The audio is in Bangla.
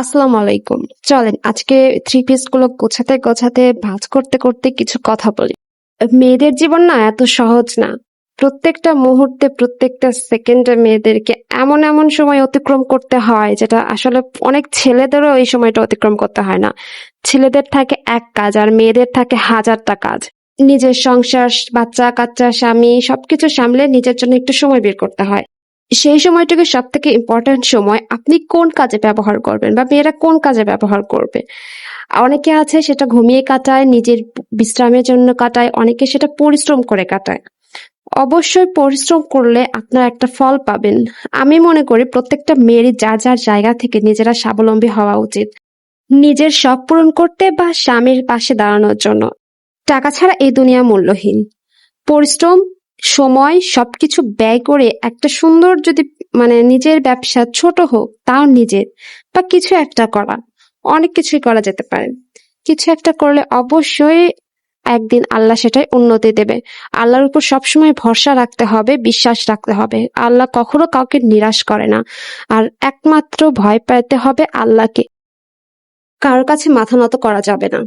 আসসালামু আলাইকুম। চলেন আজকে থ্রি পিস গুলো গোছাতে গোছাতে ভাঁজ করতে করতে কিছু কথা বলি। মেয়েদের জীবন না এত সহজ না। প্রত্যেকটা মুহূর্তে প্রত্যেকটা সেকেন্ডে মেয়েদেরকে এমন এমন সময় অতিক্রম করতে হয় যেটা আসলে অনেক ছেলেদেরও এই সময়টা অতিক্রম করতে হয় না। ছেলেদের থাকে এক কাজ আর মেয়েদের থাকে হাজারটা কাজ। নিজের সংসার, বাচ্চা কাচ্চা, স্বামী সবকিছু সামলে নিজের জন্য একটু সময় বের করতে হয়। সেই সময়টাকে সব থেকে ইম্পর্ট্যান্ট সময় আপনি কোন কাজে ব্যবহার করবেন বা মেয়েরা কোন কাজে ব্যবহার করবে। অনেকে আছে সেটা ঘুমিয়ে কাটায়, নিজের বিশ্রামের জন্য কাটায়, অনেকে সেটা পরিশ্রম করে কাটায়। অবশ্যই পরিশ্রম করলে আপনার একটা ফল পাবেন। আমি মনে করি প্রত্যেকটা মেয়েরই যার যার জায়গা থেকে নিজেরা স্বাবলম্বী হওয়া উচিত, নিজের শখ পূরণ করতে বা স্বামীর পাশে দাঁড়ানোর জন্য। টাকা ছাড়া এই দুনিয়া মূল্যহীন। পরিশ্রম, সময় সবকিছু ব্যয় করে একটা সুন্দর যদি নিজের ব্যবসা ছোট হোক তাও নিজের বা কিছু একটা করা, অনেক কিছুই করা যেতে পারে। কিছু একটা করলে অবশ্যই একদিন আল্লাহ সেটাই উন্নতি দেবে। আল্লাহর উপর সবসময় ভরসা রাখতে হবে, বিশ্বাস রাখতে হবে। আল্লাহ কখনো কাউকে নিরাশ করে না। আর একমাত্র ভয় পেতে হবে আল্লাহকে, কারোর কাছে মাথা নত করা যাবে না।